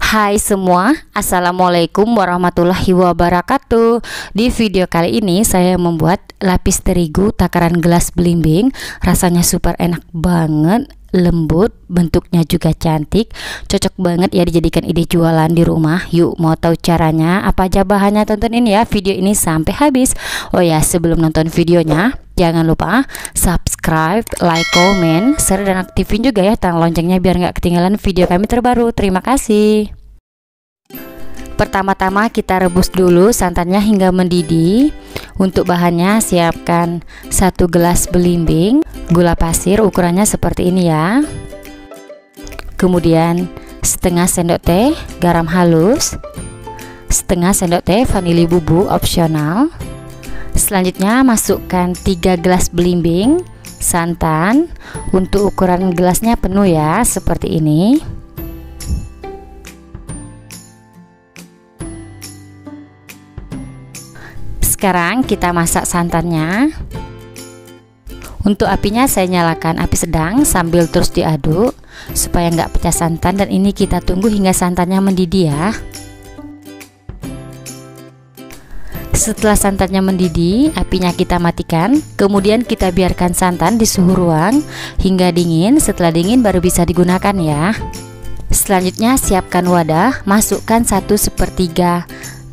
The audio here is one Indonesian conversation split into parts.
Hai semua, Assalamualaikum warahmatullahi wabarakatuh. Di video kali ini saya membuat lapis terigu takaran gelas belimbing. Rasanya super enak banget, lembut, bentuknya juga cantik, cocok banget ya dijadikan ide jualan di rumah. Yuk, mau tahu caranya? Apa aja bahannya? Tontonin ya video ini sampai habis. Oh ya, sebelum nonton videonya, jangan lupa subscribe, like, komen, share, dan aktifin juga ya tanda loncengnya biar nggak ketinggalan video kami terbaru. Terima kasih. Pertama-tama kita rebus dulu santannya hingga mendidih. Untuk bahannya siapkan 1 gelas belimbing, gula pasir ukurannya seperti ini ya. Kemudian setengah sendok teh garam halus, setengah sendok teh vanili bubuk opsional. Selanjutnya masukkan 3 gelas belimbing santan. Untuk ukuran gelasnya penuh ya, seperti ini. Sekarang kita masak santannya. Untuk apinya saya nyalakan api sedang sambil terus diaduk supaya nggak pecah santan, dan ini kita tunggu hingga santannya mendidih ya. Setelah santannya mendidih, apinya kita matikan. Kemudian kita biarkan santan di suhu ruang hingga dingin. Setelah dingin baru bisa digunakan ya. Selanjutnya siapkan wadah, masukkan 1/3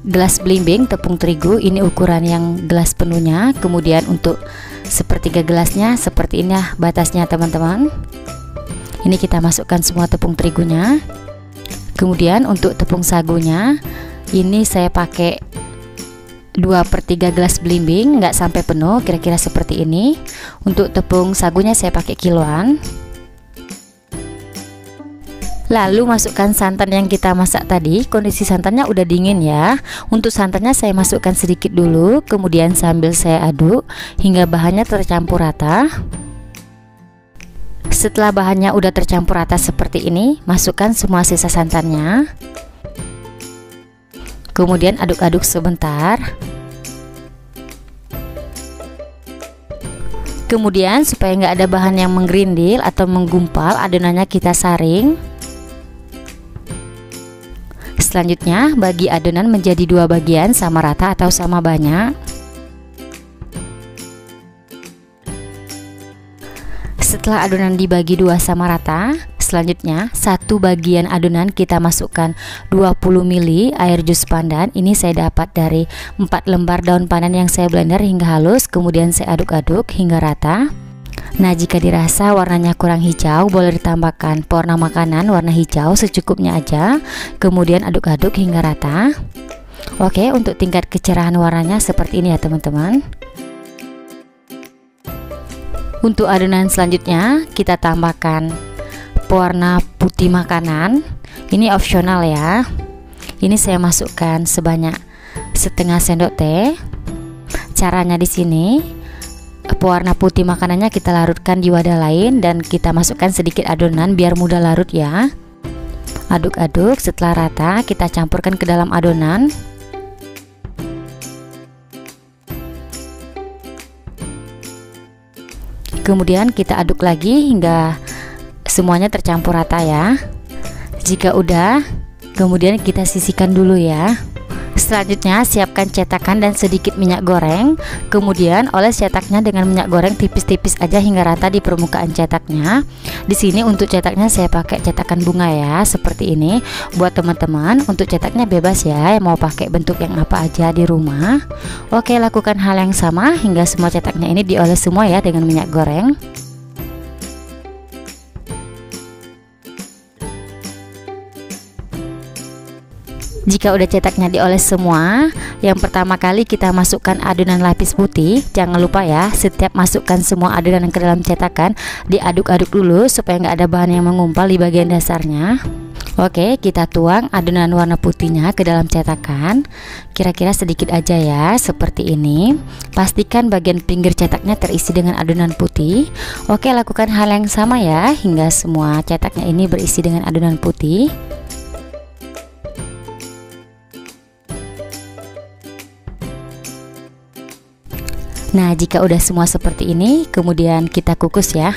gelas belimbing tepung terigu. Ini ukuran yang gelas penuhnya. Kemudian untuk 1/3 gelasnya seperti ini ya batasnya teman-teman. Ini kita masukkan semua tepung terigunya. Kemudian untuk tepung sagunya, ini saya pakai 2/3 gelas belimbing, nggak sampai penuh, kira-kira seperti ini. Untuk tepung sagunya saya pakai kiloan. Lalu masukkan santan yang kita masak tadi. Kondisi santannya udah dingin ya. Untuk santannya saya masukkan sedikit dulu, kemudian sambil saya aduk hingga bahannya tercampur rata. Setelah bahannya udah tercampur rata seperti ini, masukkan semua sisa santannya. Kemudian aduk-aduk sebentar. Kemudian supaya nggak ada bahan yang menggerindil atau menggumpal, adonannya kita saring. Selanjutnya bagi adonan menjadi 2 bagian sama rata atau sama banyak. Setelah adonan dibagi 2 sama rata, selanjutnya 1 bagian adonan kita masukkan 20 ml air jus pandan. Ini saya dapat dari 4 lembar daun pandan yang saya blender hingga halus. Kemudian saya aduk-aduk hingga rata. Nah, jika dirasa warnanya kurang hijau, boleh ditambahkan pewarna makanan warna hijau secukupnya aja. Kemudian aduk-aduk hingga rata. Oke, untuk tingkat kecerahan warnanya seperti ini ya teman-teman. Untuk adonan selanjutnya kita tambahkan pewarna putih makanan. Ini opsional ya. Ini saya masukkan sebanyak setengah sendok teh. Caranya di sini, pewarna putih makanannya kita larutkan di wadah lain dan kita masukkan sedikit adonan biar mudah larut ya. Aduk-aduk, setelah rata kita campurkan ke dalam adonan. Kemudian kita aduk lagi hingga semuanya tercampur rata ya. Jika udah, kemudian kita sisihkan dulu ya. Selanjutnya siapkan cetakan dan sedikit minyak goreng. Kemudian oles cetaknya dengan minyak goreng tipis-tipis aja hingga rata di permukaan cetaknya. Di sini untuk cetaknya saya pakai cetakan bunga ya, seperti ini. Buat teman-teman, untuk cetaknya bebas ya, mau pakai bentuk yang apa aja di rumah. Oke, lakukan hal yang sama hingga semua cetaknya ini dioles semua ya dengan minyak goreng. Jika udah cetaknya dioles semua, yang pertama kali kita masukkan adonan lapis putih. Jangan lupa ya, setiap masukkan semua adonan ke dalam cetakan diaduk-aduk dulu supaya nggak ada bahan yang mengumpal di bagian dasarnya. Oke, kita tuang adonan warna putihnya ke dalam cetakan. Kira-kira sedikit aja ya, seperti ini. Pastikan bagian pinggir cetaknya terisi dengan adonan putih. Oke, lakukan hal yang sama ya hingga semua cetaknya ini berisi dengan adonan putih. Nah, jika udah semua seperti ini, kemudian kita kukus ya.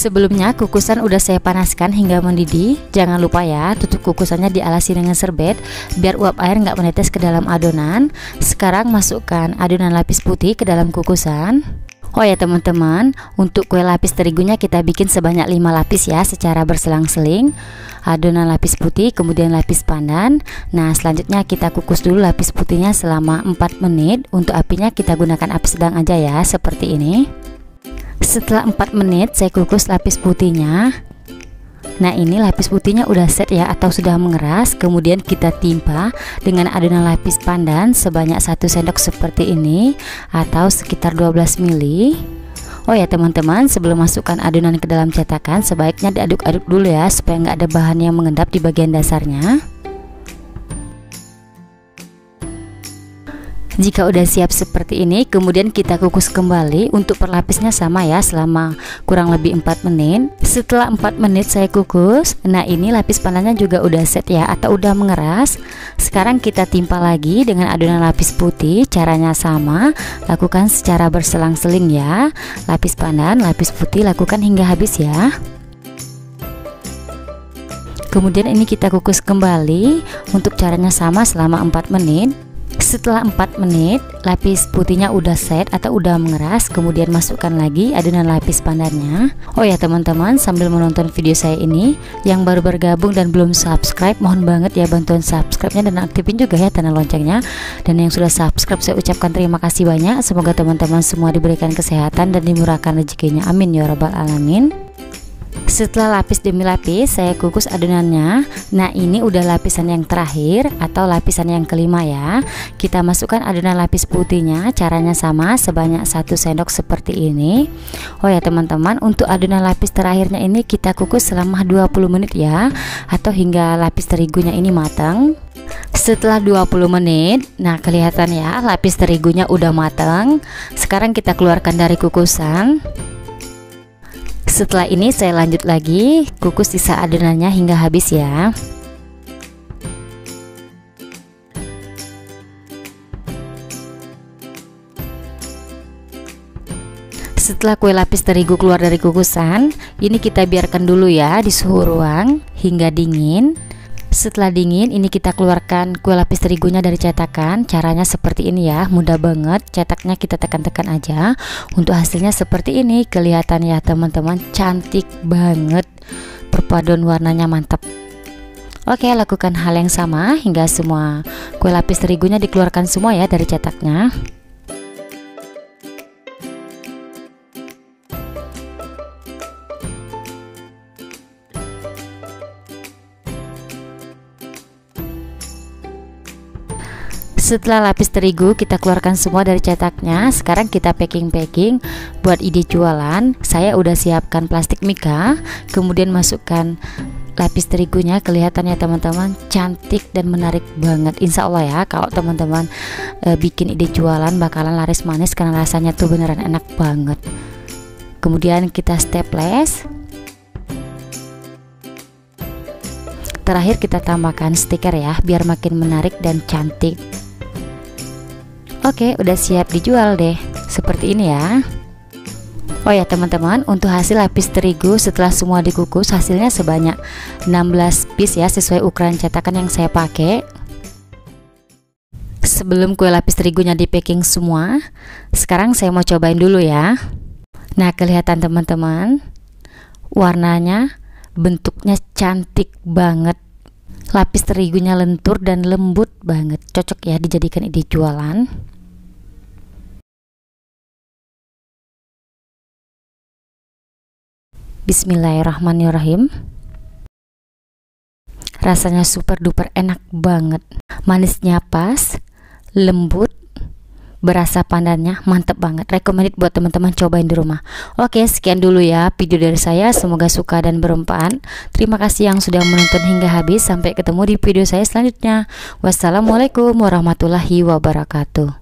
Sebelumnya kukusan udah saya panaskan hingga mendidih. Jangan lupa ya, tutup kukusannya dialasi dengan serbet biar uap air nggak menetes ke dalam adonan. Sekarang masukkan adonan lapis putih ke dalam kukusan. Oh ya teman-teman, untuk kue lapis terigunya kita bikin sebanyak 5 lapis ya, secara berselang-seling. Adonan lapis putih, kemudian lapis pandan. Nah selanjutnya kita kukus dulu lapis putihnya selama 4 menit. Untuk apinya kita gunakan api sedang aja ya, seperti ini. Setelah 4 menit saya kukus lapis putihnya. Nah ini lapis putihnya udah set ya, atau sudah mengeras. Kemudian kita timpa dengan adonan lapis pandan sebanyak 1 sendok seperti ini, atau sekitar 12 ml. Oh ya teman-teman, sebelum masukkan adonan ke dalam cetakan sebaiknya diaduk-aduk dulu ya, supaya nggak ada bahan yang mengendap di bagian dasarnya. Jika udah siap seperti ini, kemudian kita kukus kembali. Untuk perlapisnya sama ya, selama kurang lebih 4 menit. Setelah 4 menit saya kukus. Nah ini lapis pandannya juga udah set ya, atau udah mengeras. Sekarang kita timpa lagi dengan adonan lapis putih. Caranya sama, lakukan secara berselang-seling ya. Lapis pandan, lapis putih lakukan hingga habis ya. Kemudian ini kita kukus kembali. Untuk caranya sama selama 4 menit. Setelah 4 menit lapis putihnya udah set atau udah mengeras, kemudian masukkan lagi adonan lapis pandannya. Oh ya teman-teman, sambil menonton video saya ini, yang baru bergabung dan belum subscribe, mohon banget ya bantuan subscribe-nya dan aktifin juga ya tanda loncengnya. Dan yang sudah subscribe saya ucapkan terima kasih banyak. Semoga teman-teman semua diberikan kesehatan dan dimurahkan rezekinya, amin ya rabbal alamin. Setelah lapis demi lapis saya kukus adonannya. Nah ini udah lapisan yang terakhir atau lapisan yang kelima ya. Kita masukkan adonan lapis putihnya. Caranya sama, sebanyak 1 sendok seperti ini. Oh ya teman-teman, untuk adonan lapis terakhirnya ini kita kukus selama 20 menit ya, atau hingga lapis terigunya ini matang. Setelah 20 menit, nah kelihatan ya lapis terigunya udah matang. Sekarang kita keluarkan dari kukusan. Setelah ini saya lanjut lagi kukus sisa adonannya hingga habis ya. Setelah kue lapis terigu keluar dari kukusan, ini kita biarkan dulu ya di suhu ruang hingga dingin. Setelah dingin, ini kita keluarkan kue lapis terigunya dari cetakan. Caranya seperti ini ya, mudah banget. Cetaknya kita tekan-tekan aja. Untuk hasilnya seperti ini, kelihatan ya teman-teman, cantik banget. Perpaduan warnanya mantap. Oke, lakukan hal yang sama hingga semua kue lapis terigunya dikeluarkan semua ya dari cetaknya. Setelah lapis terigu kita keluarkan semua dari cetaknya, sekarang kita packing. Buat ide jualan, saya udah siapkan plastik mika, kemudian masukkan lapis terigunya. Kelihatannya teman-teman cantik dan menarik banget. Insya Allah ya, kalau teman-teman bikin ide jualan bakalan laris manis karena rasanya tuh beneran enak banget. Kemudian kita staples. Terakhir kita tambahkan stiker ya, biar makin menarik dan cantik. Oke, udah siap dijual deh. Seperti ini ya. Oh ya teman-teman, untuk hasil lapis terigu setelah semua dikukus, hasilnya sebanyak 16 piece ya, sesuai ukuran cetakan yang saya pakai. Sebelum kue lapis terigunya di packing semua, sekarang saya mau cobain dulu ya. Nah kelihatan teman-teman, warnanya, bentuknya cantik banget. Lapis terigunya lentur dan lembut banget, cocok ya dijadikan ide jualan. Bismillahirrahmanirrahim. Rasanya super duper enak banget, manisnya pas, lembut, berasa pandannya mantep banget. Recommended buat teman-teman cobain di rumah. Oke, sekian dulu ya video dari saya, semoga suka dan bermanfaat. Terima kasih yang sudah menonton hingga habis. Sampai ketemu di video saya selanjutnya. Wassalamualaikum warahmatullahi wabarakatuh.